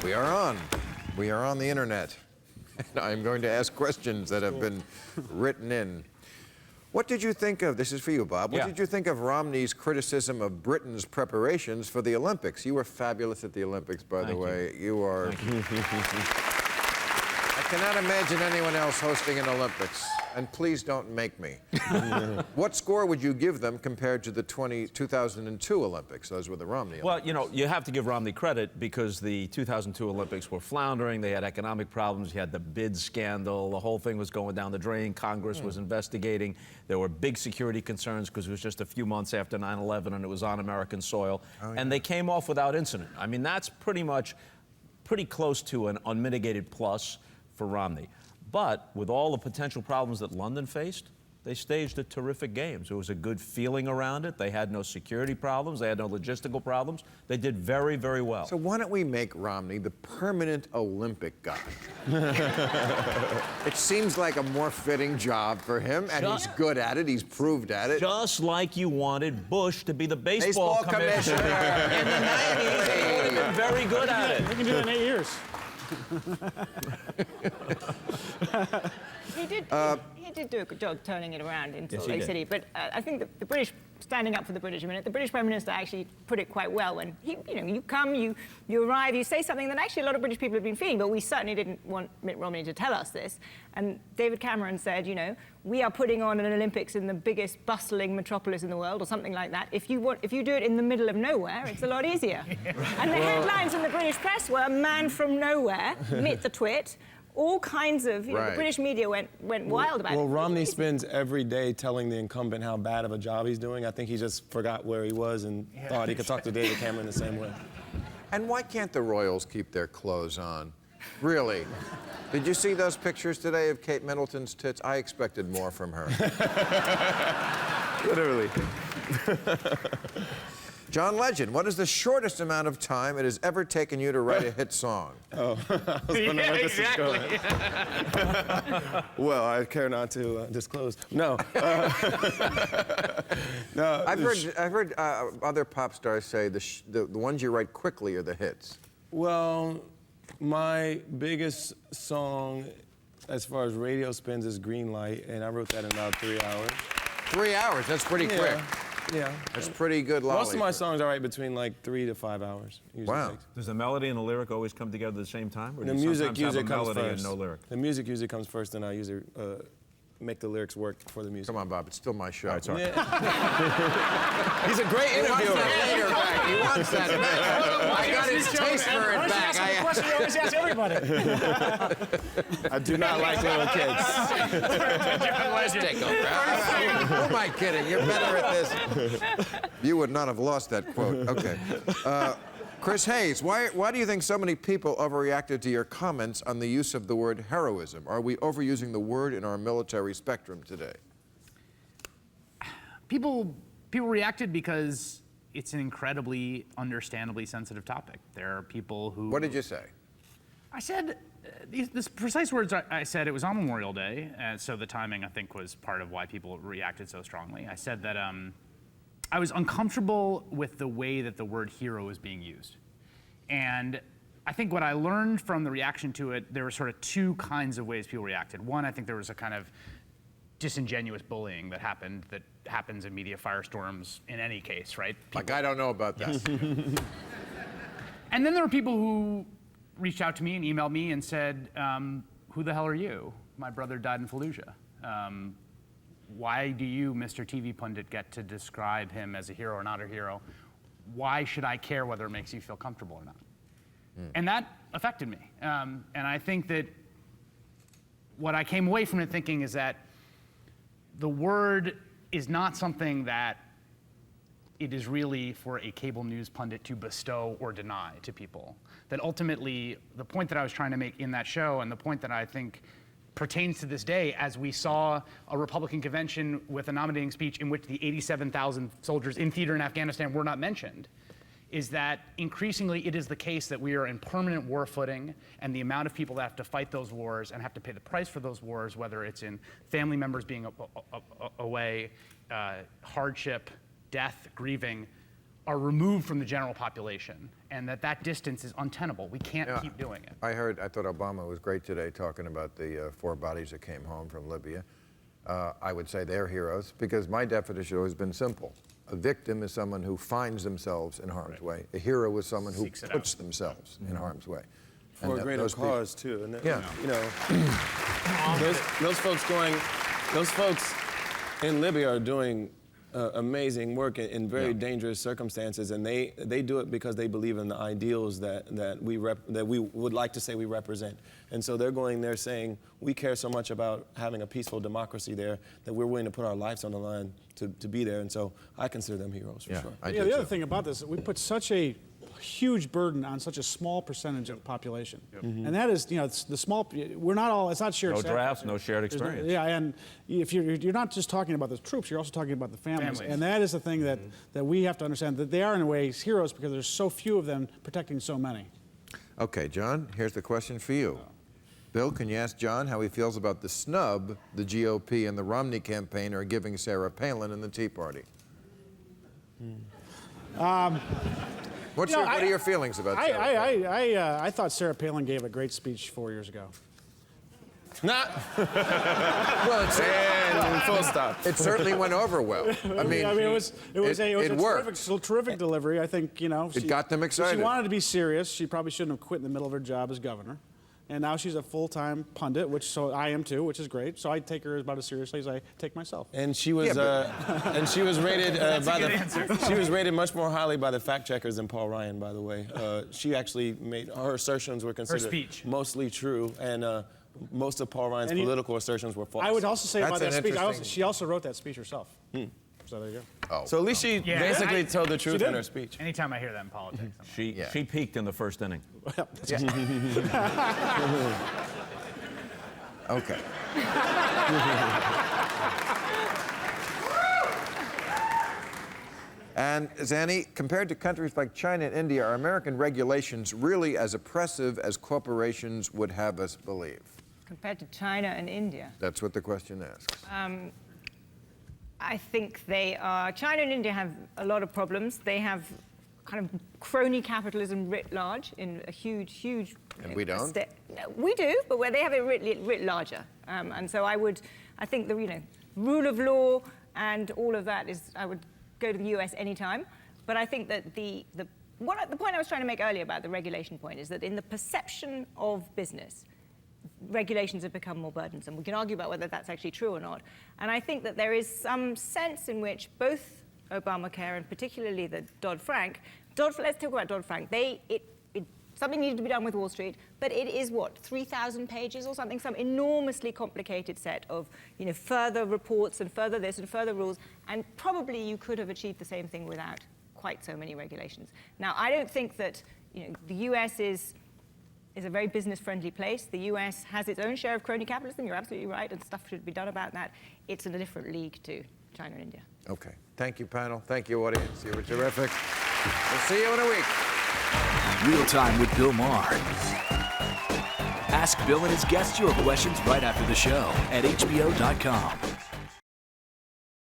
We are on. We are on the internet. And I'm going to ask questions that have been written in. What did you think of, this is for you, Bob, what did you think of Romney's criticism of Britain's preparations for the Olympics? You were fabulous at the Olympics, by the way. You are... I cannot imagine anyone else hosting an Olympics, and please don't make me. What score would you give them compared to the 2002 Olympics? Those were the Romney Olympics. Well, you know, you have to give Romney credit because the 2002 Olympics were floundering. They had economic problems. You had the bid scandal. The whole thing was going down the drain. Congress was investigating. There were big security concerns because it was just a few months after 9/11 and it was on American soil. Oh, yeah. And they came off without incident. I mean, that's pretty close to an unmitigated plus for Romney. But with all the potential problems that London faced, they staged a terrific games. There was a good feeling around it. They had no security problems. They had no logistical problems. They did very, very well. So why don't we make Romney the permanent Olympic guy? It seems like a more fitting job for him, and he's good at it. He's proved at it. Just like you wanted Bush to be the baseball commissioner in the 90s. He would have been very good at it. We can do that in 8 years. He did do a good job turning it around in Salt Lake City, but I think the British, standing up for the British a minute, the British Prime Minister actually put it quite well when you come, you arrive, you say something that actually a lot of British people have been feeling, but we certainly didn't want Mitt Romney to tell us this. And David Cameron said, you know, we are putting on an Olympics in the biggest bustling metropolis in the world, or something like that. If you do it in the middle of nowhere, it's a lot easier. And the headlines in the British press were "Man from nowhere," Mitt the twit. All kinds of, the British media went wild about it. Well, Romney spends every day telling the incumbent how bad of a job he's doing. I think he just forgot where he was and thought he could talk to David Cameron the same way. And why can't the royals keep their clothes on? Really? Did you see those pictures today of Kate Middleton's tits? I expected more from her. Literally. John Legend, what is the shortest amount of time it has ever taken you to write a hit song? Oh, I was wondering where this is going. Well, I care not to disclose. No. No. I've heard other pop stars say the ones you write quickly are the hits. Well, my biggest song, as far as radio spins, is Green Light, and I wrote that in about 3 hours. 3 hours? That's pretty quick. Yeah. That's pretty good lolly. Most of my songs I write between like 3 to 5 hours. Wow. Does the melody and the lyric always come together at the same time? Or The do you music sometimes usually have a comes melody first. and no lyric? The music usually comes first, and I usually make the lyrics work for the music. Come on, Bob. It's still my show. All right, sorry. Yeah. He's a great interviewer. He wants that back. I got his taste for it back. That's the question you always ask everybody. I do not like little kids. Who am I kidding? You're better at this. You would not have lost that quote. Okay. Chris Hayes, why do you think so many people overreacted to your comments on the use of the word heroism? Are we overusing the word in our military spectrum today? People reacted because it's an incredibly, understandably sensitive topic. There are people who... What did you say? I said, the precise words I said, it was on Memorial Day, so the timing, I think, was part of why people reacted so strongly. I said that I was uncomfortable with the way that the word hero is being used. And I think what I learned from the reaction to it, there were sort of two kinds of ways people reacted. One, I think there was a kind of disingenuous bullying that happens in media firestorms in any case, right? Like, I don't know about that. And then there were people who reached out to me and emailed me and said, who the hell are you? My brother died in Fallujah. Why do you, Mr. TV Pundit, get to describe him as a hero or not a hero? Why should I care whether it makes you feel comfortable or not? And that affected me. And I think that what I came away from it thinking is that the word is not something that it is really for a cable news pundit to bestow or deny to people. That ultimately, the point that I was trying to make in that show, and the point that I think pertains to this day, as we saw a Republican convention with a nominating speech in which the 87,000 soldiers in theater in Afghanistan were not mentioned, is that increasingly it is the case that we are in permanent war footing, and the amount of people that have to fight those wars and have to pay the price for those wars, whether it's in family members being away, hardship, death, grieving, are removed from the general population, and that distance is untenable. We can't keep doing it. I thought Obama was great today talking about the 4 bodies that came home from Libya. I would say they're heroes because my definition has always been simple. A victim is someone who finds themselves in harm's way. A hero is someone who puts themselves in harm's way. For a greater cause, too. And Yeah. You know, those folks in Libya are doing amazing work in very dangerous circumstances, and they do it because they believe in the ideals that we would like to say we represent. And so they're going there saying, we care so much about having a peaceful democracy there that we're willing to put our lives on the line to be there. And so I consider them heroes for sure. I Yeah, do the other too. thing about this, we put such a huge burden on such a small percentage of the population. And that is, you know, it's the small, we're not all, it's not shared No sacrifice. drafts, no shared There's no- experience. yeah, and if you're not just talking about the troops, you're also talking about the families. And that is the thing that we have to understand, that they are in a way heroes because there's so few of them protecting so many. Okay, John, here's the question for you. Bill, can you ask John how he feels about the snub the GOP and the Romney campaign are giving Sarah Palin and the Tea Party? What are your feelings about Sarah Palin? I thought Sarah Palin gave a great speech 4 years ago. Not. Well, And full stop. it certainly went over well. I mean, it was a worked. terrific delivery. I think, you know. It got them excited. She wanted to be serious. She probably shouldn't have quit in the middle of her job as governor. And now she's a full-time pundit, so I am too, which is great. So I take her about as seriously as I take myself. And she was, she was rated she was rated much more highly by the fact checkers than Paul Ryan, by the way. She actually her assertions were considered mostly true, and most of Paul Ryan's political assertions were false. I would also say about That's that an speech, interesting- she also wrote that speech herself. So there you go. Oh. So at least she basically told the truth in her did. speech. Anytime I hear that in politics, I'm like, She peaked in the first inning. Okay. And Zanny, compared to countries like China and India, are American regulations really as oppressive as corporations would have us believe? Compared to China and India, That's what the question asks. I think they are. China and India have a lot of problems. They have kind of crony capitalism writ large in a huge. And we don't? No, we do, but where they have it writ larger. And so I think the rule of law and all of that is, I would go to the US anytime. But I think that the point I was trying to make earlier about the regulation point is that in the perception of business, regulations have become more burdensome. We can argue about whether that's actually true or not. And I think that there is some sense in which both Obamacare and particularly the Dodd-Frank, let's talk about Dodd-Frank. Something needed to be done with Wall Street, but it is 3,000 pages or something, some enormously complicated set of further reports and further this and further rules, and probably you could have achieved the same thing without quite so many regulations. Now, I don't think that the US is a very business-friendly place. The US has its own share of crony capitalism, you're absolutely right, and stuff should be done about that. It's in a different league to China and India. Okay. Thank you, panel. Thank you, audience. You were terrific. We'll see you in a week. Real Time with Bill Maher. Ask Bill and his guests your questions right after the show at HBO.com.